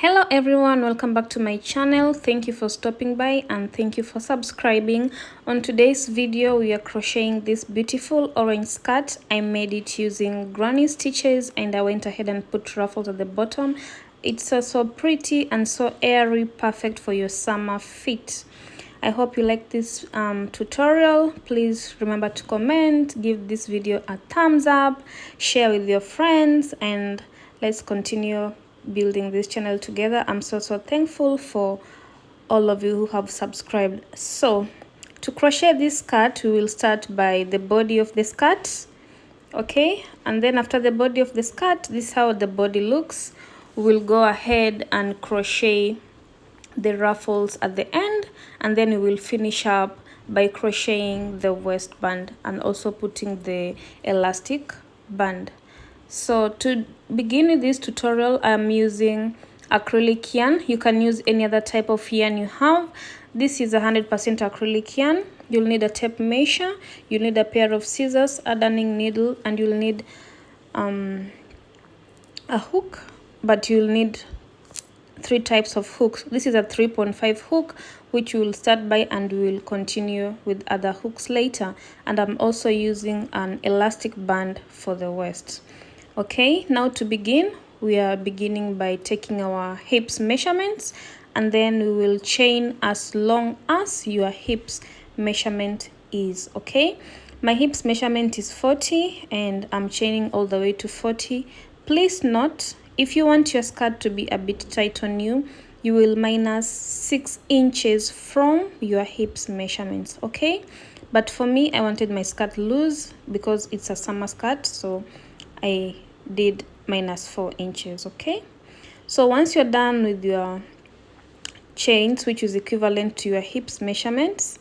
Hello everyone, welcome back to my channel. Thank you for stopping by and thank you for subscribing. On today's video we are crocheting this beautiful orange skirt. I made it using granny stitches and I went ahead and put ruffles at the bottom. It's so pretty and so airy, perfect for your summer fit. I hope you like this tutorial. Please remember to comment, give this video a thumbs up, share with your friends, and let's continue building this channel together. I'm so thankful for all of you who have subscribed. So to crochet this skirt, we will start by the body of the skirt, okay, and then after the body of the skirt, this is how the body looks. We'll go ahead and crochet the ruffles at the end, and then we will finish up by crocheting the waistband and also putting the elastic band. So to begin with this tutorial, I'm using acrylic yarn. You can use any other type of yarn you have. This is 100% acrylic yarn. You'll need a tape measure, you'll need a pair of scissors, a darning needle, and you'll need a hook, but you'll need 3 types of hooks. This is a 3.5 hook, which we will start by, and we will continue with other hooks later. And I'm also using an elastic band for the waist. Okay, now to begin, we are beginning by taking our hips measurements, and then we will chain as long as your hips measurement is. Okay, my hips measurement is 40 and I'm chaining all the way to 40. Please note, if you want your skirt to be a bit tight on you, you will minus 6 inches from your hips measurements, okay? But for me, I wanted my skirt loose because it's a summer skirt, so I did minus 4 inches, okay? So once you're done with your chains, which is equivalent to your hips measurements,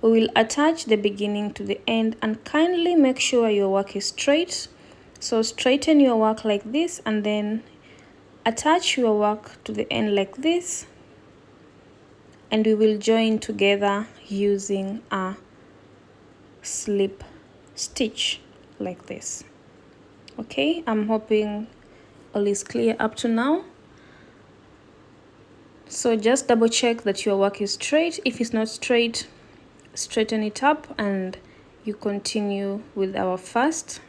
we will attach the beginning to the end, and kindly make sure your work is straight. So straighten your work like this, and then attach your work to the end like this, and we will join together using a slip stitch like this. Okay, I'm hoping all is clear up to now. So just double check that your work is straight. If it's not straight, straighten it up and you continue with our first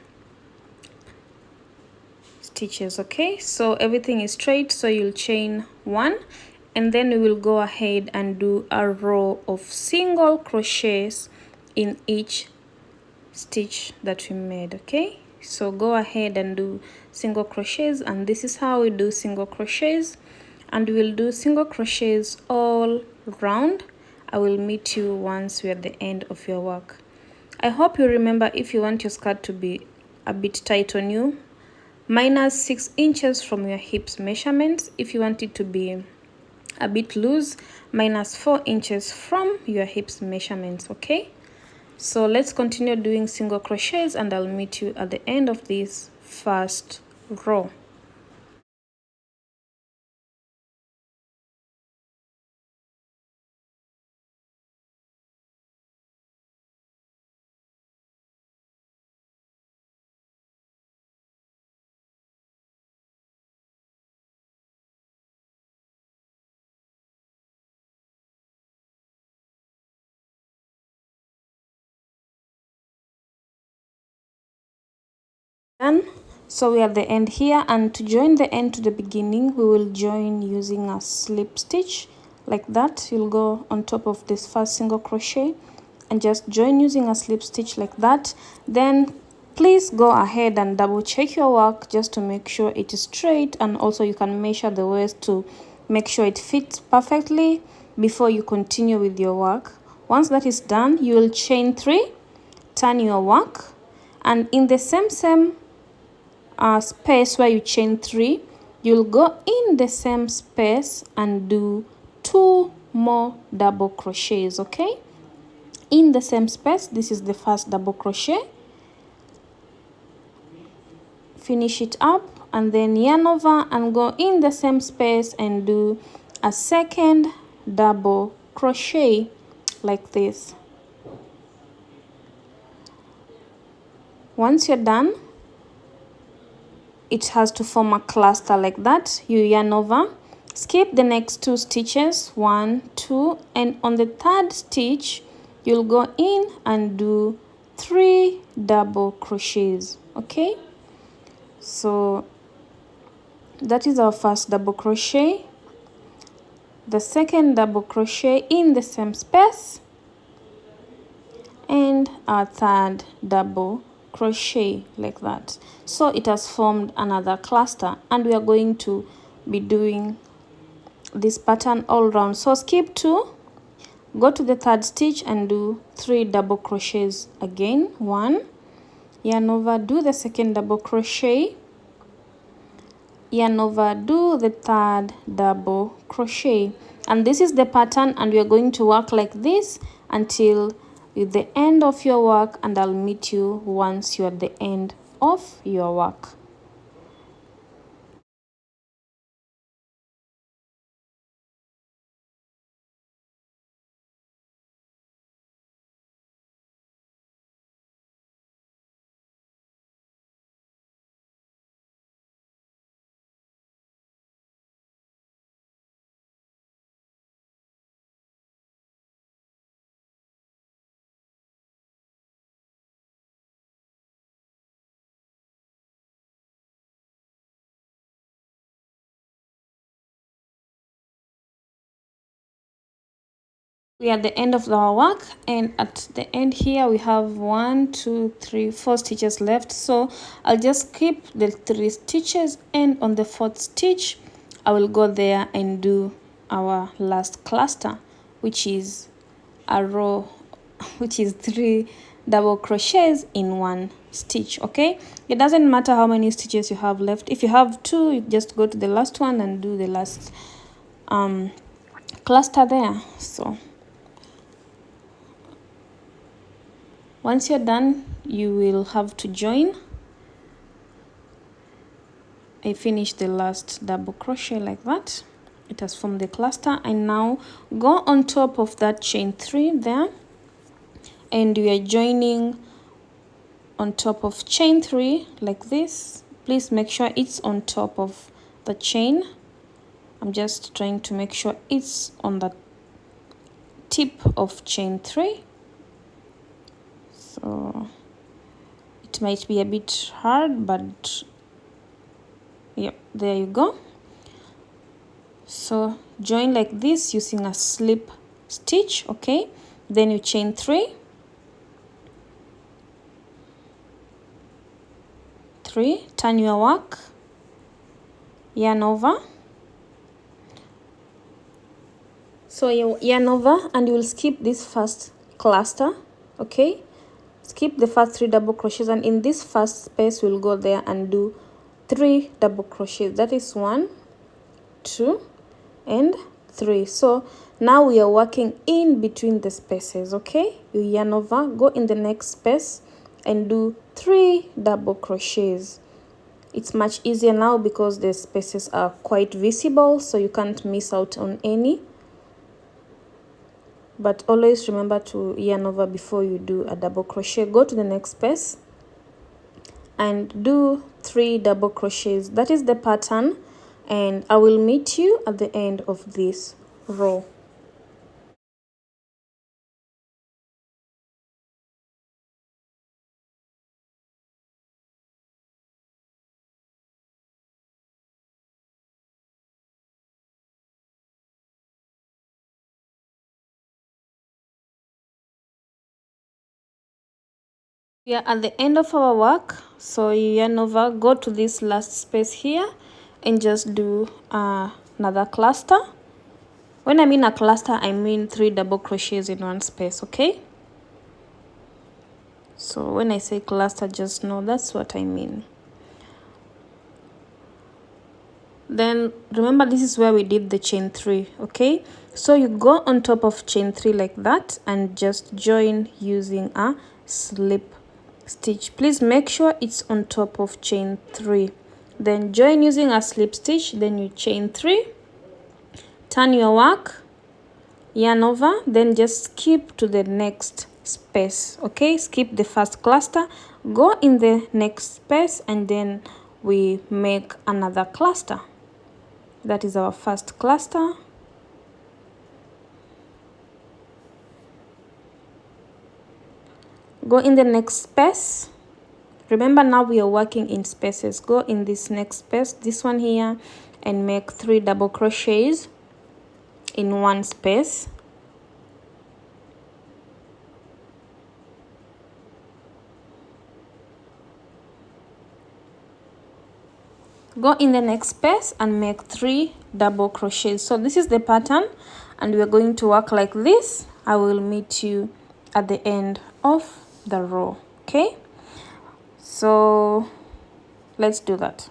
stitches. Okay, so everything is straight, so you'll chain 1, and then we will go ahead and do a row of single crochets in each stitch that we made. Okay, so go ahead and do single crochets, and this is how we do single crochets, and we will do single crochets all round. I will meet you once we're at the end of your work. I hope you remember, if you want your skirt to be a bit tight on you, minus 6 inches from your hips measurements. If you want it to be a bit loose, minus 4 inches from your hips measurements. Okay, so let's continue doing single crochets and I'll meet you at the end of this first row. Done. So we are at the end here, and to join the end to the beginning, we will join using a slip stitch like that. You'll go on top of this first single crochet and just join using a slip stitch like that. Then please go ahead and double check your work just to make sure it is straight, and also you can measure the waist to make sure it fits perfectly before you continue with your work. Once that is done, you will chain 3, turn your work, and in the same space where you chain 3, you'll go in the same space and do 2 more double crochets. Okay, in the same space, this is the first double crochet. Finish it up and then yarn over and go in the same space and do a second double crochet like this. Once you're done, it has to form a cluster like that. You yarn over skip the next 2 stitches, 1, 2, and on the 3rd stitch you'll go in and do 3 double crochets. Okay, so that is our first double crochet, the second double crochet in the same space, and our 3rd double crochet, like that. So it has formed another cluster, and we are going to be doing this pattern all round. So skip 2, go to the 3rd stitch and do 3 double crochets again. 1, yarn over, do the 2nd double crochet, yarn over, do the 3rd double crochet. And this is the pattern, and we are going to work like this until the end of your work, and I'll meet you once you're at the end of your work. We are at the end of our work, and at the end here we have 1, 2, 3, 4 stitches left. So I'll just skip the 3 stitches, and on the 4th stitch I will go there and do our last cluster, which is a row, which is 3 double crochets in 1 stitch. Okay, it doesn't matter how many stitches you have left. If you have 2, you just go to the last one and do the last cluster there. So once you're done, you will have to join. I finished the last double crochet like that. It has formed the cluster, and now go on top of that chain 3 there, and we are joining on top of chain 3 like this. Please make sure it's on top of the chain. I'm just trying to make sure it's on the tip of chain 3. So it might be a bit hard, but yep, there you go. So join like this using a slip stitch. Okay, then you chain 3, 3, turn your work, yarn over. So you yarn over, and you will skip this first cluster. Okay, skip the first 3 double crochets, and in this first space we'll go there and do 3 double crochets. That is 1, 2, and 3. So now we are working in between the spaces. Okay, you yarn over, go in the next space and do 3 double crochets. It's much easier now because the spaces are quite visible, so you can't miss out on any. But always remember to yarn over before you do a double crochet. Go to the next space and do 3 double crochets. That is the pattern, and I will meet you at the end of this row. We are at the end of our work, so you yarn over, go to this last space here, and just do another cluster. When I mean a cluster, I mean 3 double crochets in 1 space. Okay, so when I say cluster, just know that's what I mean. Then remember, this is where we did the chain 3. Okay, so you go on top of chain 3 like that and just join using a slip stitch. Please make sure it's on top of chain 3, then join using a slip stitch, then you chain 3, turn your work, yarn over, then just skip to the next space. Okay, skip the first cluster, go in the next space, and then we make another cluster. That is our first cluster. Go in the next space. Remember, now we are working in spaces. Go in this next space, this one here, and make 3 double crochets in one space. Go in the next space and make 3 double crochets. So this is the pattern, and we're going to work like this. I will meet you at the end of the row. Okay, so let's do that.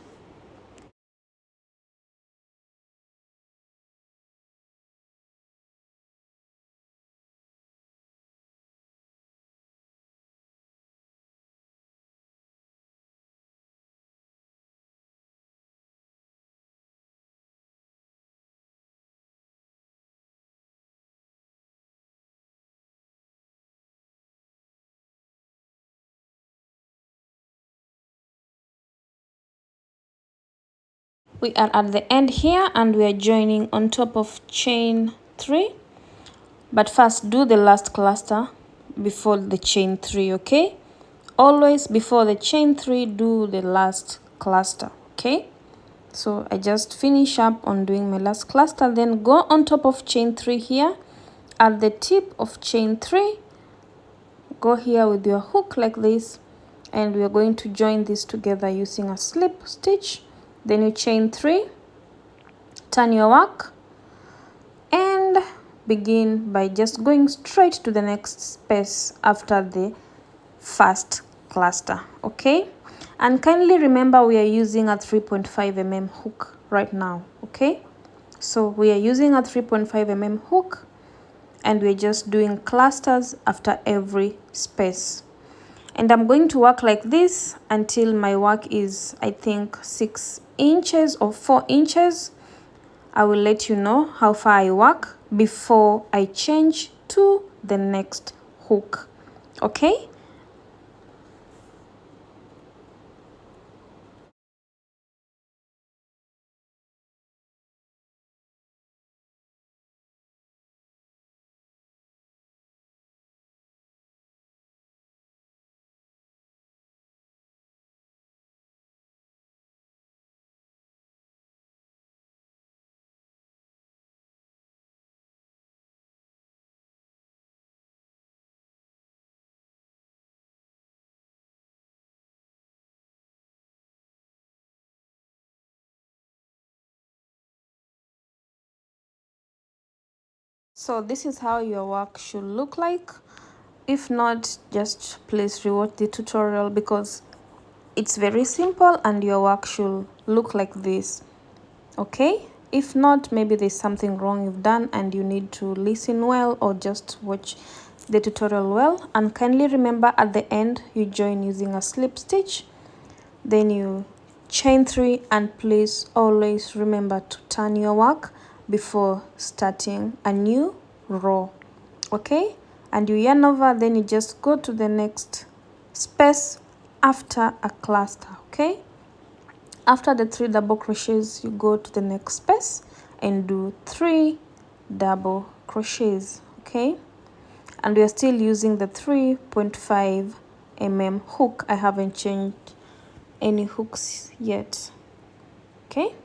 We are at the end here, and we are joining on top of chain 3. But first, do the last cluster before the chain 3, okay? Always before the chain 3, do the last cluster, okay? So I just finish up on doing my last cluster, then go on top of chain 3 here. At the tip of chain 3, go here with your hook like this, and we are going to join this together using a slip stitch. Then you chain 3, turn your work, and begin by just going straight to the next space after the first cluster, okay? And kindly remember, we are using a 3.5 mm hook right now, okay? So we are using a 3.5 mm hook, and we're just doing clusters after every space. And I'm going to work like this until my work is, I think, 6 inches or 4 inches. I will let you know how far I work before I change to the next hook, okay? So this is how your work should look like. If not, just please rewatch the tutorial, because it's very simple and your work should look like this, okay? If not, maybe there's something wrong you've done and you need to listen well, or just watch the tutorial well. And kindly remember, at the end you join using a slip stitch, then you chain 3, and please always remember to turn your work before starting a new row, okay? And you yarn over, then you just go to the next space after a cluster, okay? After the 3 double crochets, you go to the next space and do 3 double crochets, okay? And we are still using the 3.5 mm hook. I haven't changed any hooks yet, okay?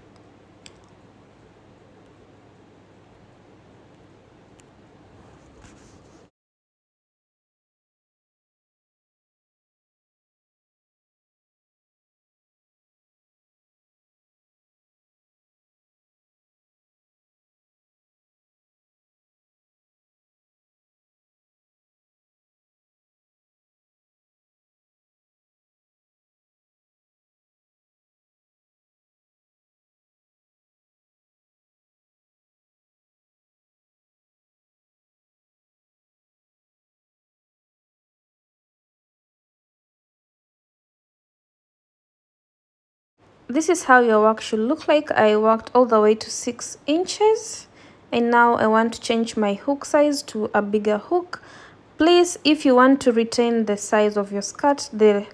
This is how your work should look like. I worked all the way to 6 inches, and now I want to change my hook size to a bigger hook. Please, if you want to retain the size of your skirt, the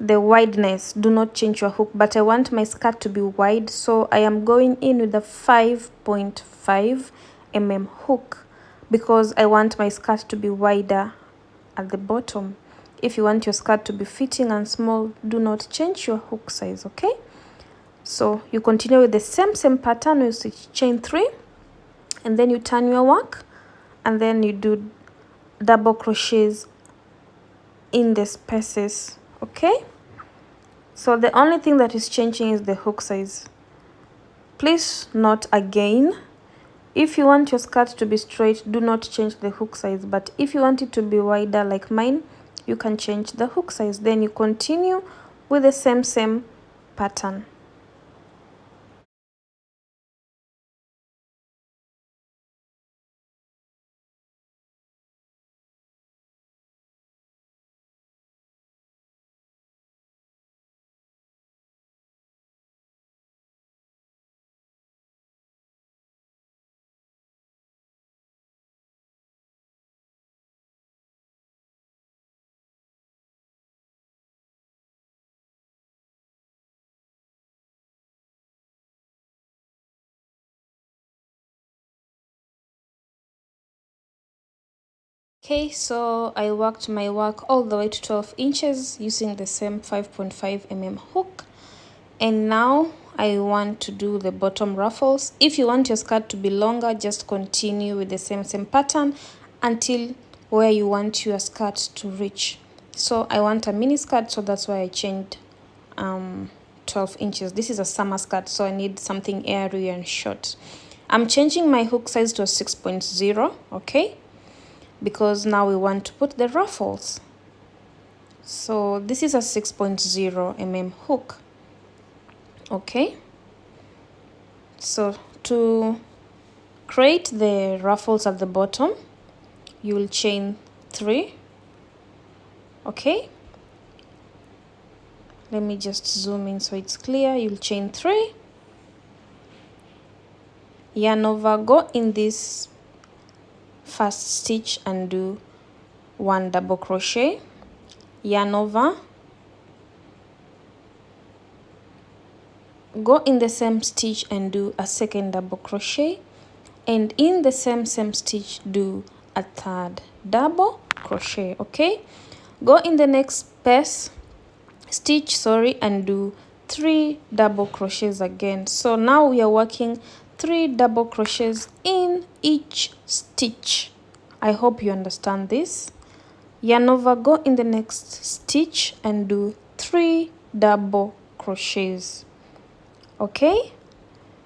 the wideness, do not change your hook. But I want my skirt to be wide, so I am going in with a 5.5 mm hook because I want my skirt to be wider at the bottom. If you want your skirt to be fitting and small, do not change your hook size, okay? So you continue with the same pattern. You stitch chain 3 and then you turn your work and then you do double crochets in the spaces, okay? So the only thing that is changing is the hook size. Please note again, if you want your skirt to be straight, do not change the hook size. But if you want it to be wider like mine, you can change the hook size. Then you continue with the same pattern. Okay, so I worked my work all the way to 12 inches using the same 5.5 mm hook. And now I want to do the bottom ruffles. If you want your skirt to be longer, just continue with the same pattern until where you want your skirt to reach. So I want a mini skirt, so that's why I changed 12 inches. This is a summer skirt, so I need something airy and short. I'm changing my hook size to a 6.0, okay? Because now we want to put the ruffles. So this is a 6.0 mm hook. Okay, so to create the ruffles at the bottom, you will chain 3. Okay, let me just zoom in so it's clear. You'll chain 3, yarn over, go in this first stitch and do 1 double crochet, yarn over, go in the same stitch and do a 2nd double crochet, and in the same stitch do a 3rd double crochet. Okay, go in the next stitch and do 3 double crochets again. So now we are working 3 double crochets in each stitch. I hope you understand this. Yarn over, go in the next stitch and do 3 double crochets. Okay,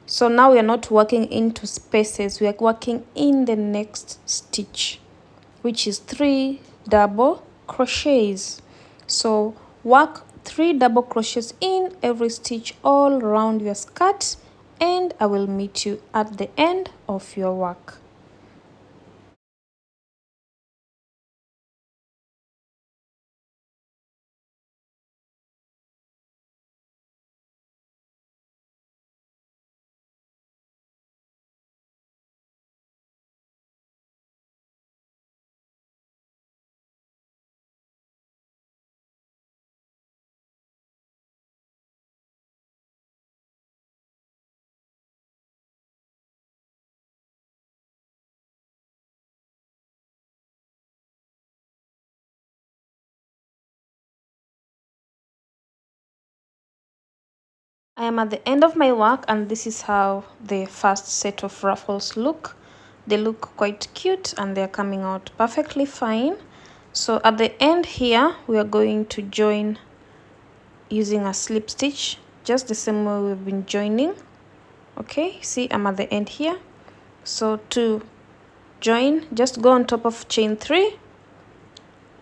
so now we are not working into spaces, we are working in the next stitch, which is 3 double crochets. So work 3 double crochets in every stitch all around your skirt, and I will meet you at the end of your work. I am at the end of my work, and this is how the first set of ruffles look. They look quite cute and they're coming out perfectly fine. So at the end here, we are going to join using a slip stitch, just the same way we've been joining. Okay, see, I'm at the end here. So to join, just go on top of chain 3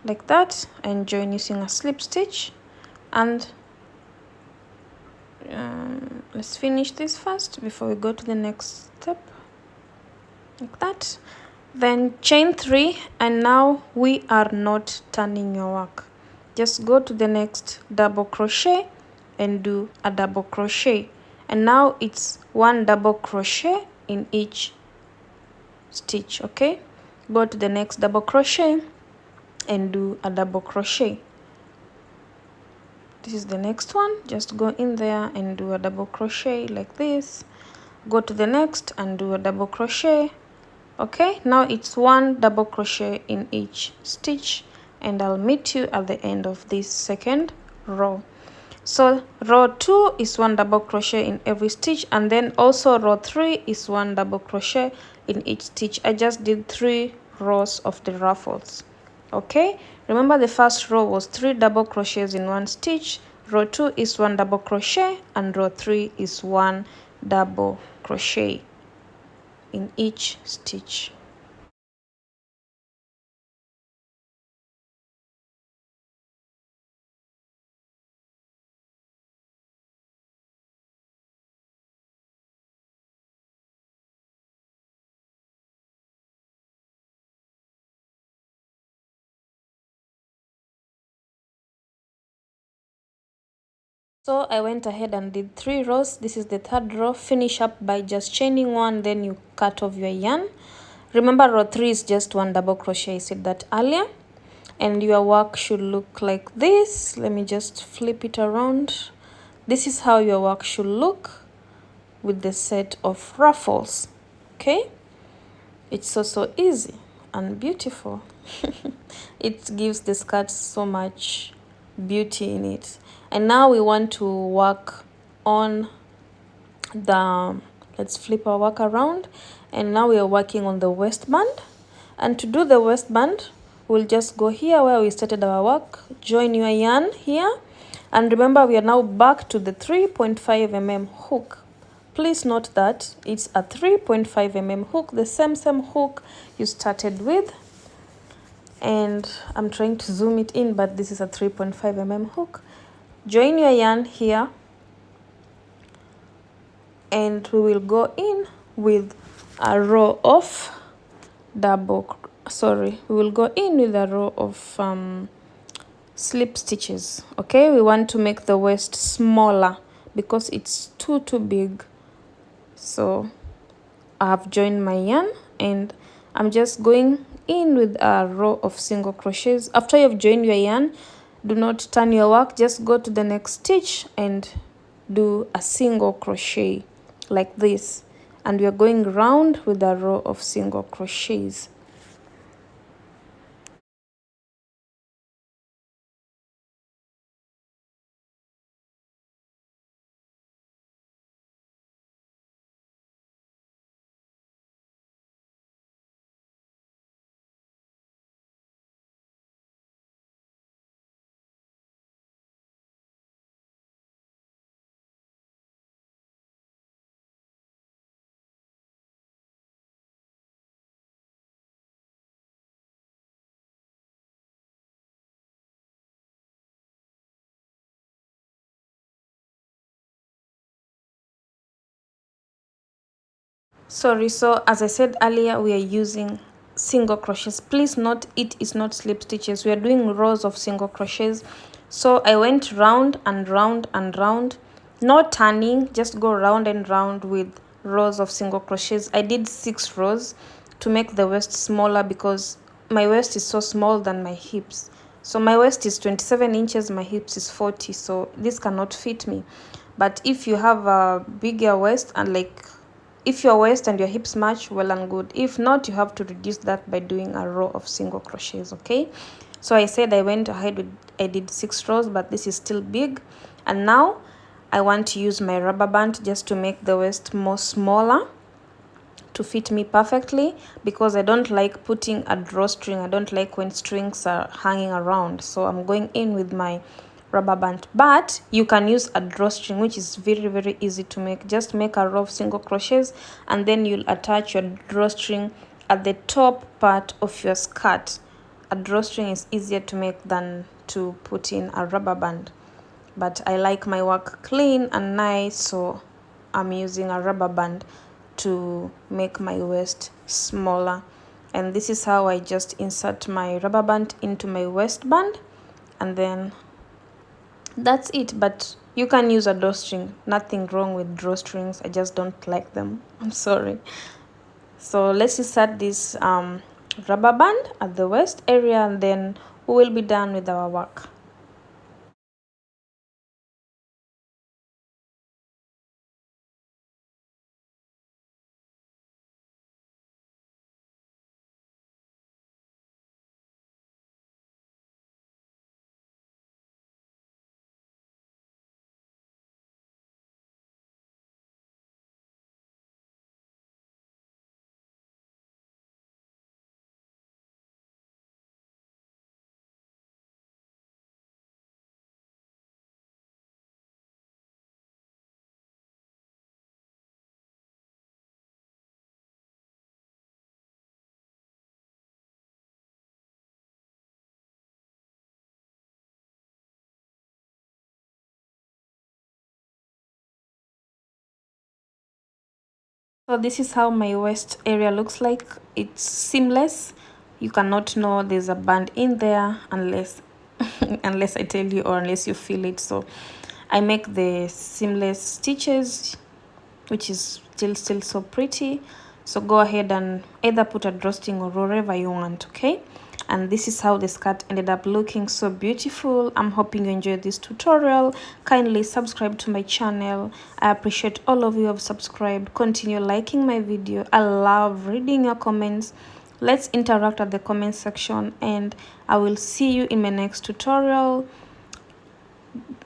like that and join using a slip stitch. And let's finish this first before we go to the next step, like that. Then chain 3, and now we are not turning your work. Just go to the next double crochet and do a double crochet, and now it's 1 double crochet in each stitch. Okay, go to the next double crochet and do a double crochet. This is the next one. Just go in there and do a double crochet like this. Go to the next and do a double crochet. Okay, now it's one double crochet in each stitch, and I'll meet you at the end of this second row. So row 2 is one double crochet in every stitch, and then also row 3 is one double crochet in each stitch. I just did 3 rows of the ruffles. Okay, remember the first row was 3 double crochets in one stitch, row 2 is one double crochet, and row 3 is one double crochet in each stitch. So I went ahead and did 3 rows. This is the third row. Finish up by just chaining one, then you cut off your yarn. Remember, row 3 is just one double crochet. I said that earlier. And your work should look like this. Let me just flip it around. This is how your work should look with the set of ruffles. Okay, it's so easy and beautiful. It gives the skirt so much beauty in it. And now we want to work on the, let's flip our work around, and now we are working on the waistband. And to do the waistband, we'll just go here where we started our work, join your yarn here, and remember we are now back to the 3.5mm hook. Please note that it's a 3.5mm hook, the same hook you started with. And I'm trying to zoom it in, but this is a 3.5mm hook. Join your yarn here, and we will go in with a row of we will go in with a row of slip stitches. Okay, we want to make the waist smaller because it's too big. So I have joined my yarn, and I'm just going in with a row of single crochets. After you've joined your yarn, do not turn your work, just go to the next stitch and do a single crochet like this, and we are going round with a row of single crochets. Sorry, so as I said earlier, we are using single crochets. Please note, it is not slip stitches. We are doing rows of single crochets. So I went round and round and round, no turning, just go round and round with rows of single crochets. I did 6 rows to make the waist smaller because my waist is so small than my hips. So my waist is 27 inches, my hips is 40, so this cannot fit me. But if you have a bigger waist, and like if your waist and your hips match, well and good. If not, you have to reduce that by doing a row of single crochets. Okay, so I said I went ahead with, I did 6 rows, but this is still big. And now I want to use my rubber band just to make the waist more smaller to fit me perfectly, because I don't like putting a drawstring. I don't like when strings are hanging around, so I'm going in with my rubber band. But you can use a drawstring, which is very easy to make. Just make a row of single crochets, and then you'll attach your drawstring at the top part of your skirt. A drawstring is easier to make than to put in a rubber band, but I like my work clean and nice, so I'm using a rubber band to make my waist smaller. And this is how I just insert my rubber band into my waistband, and then that's it. But you can use a drawstring, nothing wrong with drawstrings, I just don't like them. I'm sorry. So let's insert this rubber band at the waist area, and then we will be done with our work. So this is how my waist area looks like. It's seamless. You cannot know there's a band in there unless unless I tell you or unless you feel it. So I make the seamless stitches, which is still so pretty. So go ahead and either put a drawstring or wherever you want, okay? And this is how the skirt ended up looking, so beautiful. I'm hoping you enjoyed this tutorial. Kindly subscribe to my channel. I appreciate all of you who have subscribed. Continue liking my video. I love reading your comments. Let's interact at the comment section, and I will see you in my next tutorial.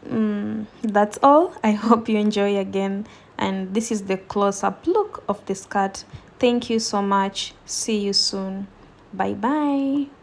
That's all. I hope you enjoy again, and this is the close-up look of the skirt. Thank you so much. See you soon. Bye bye.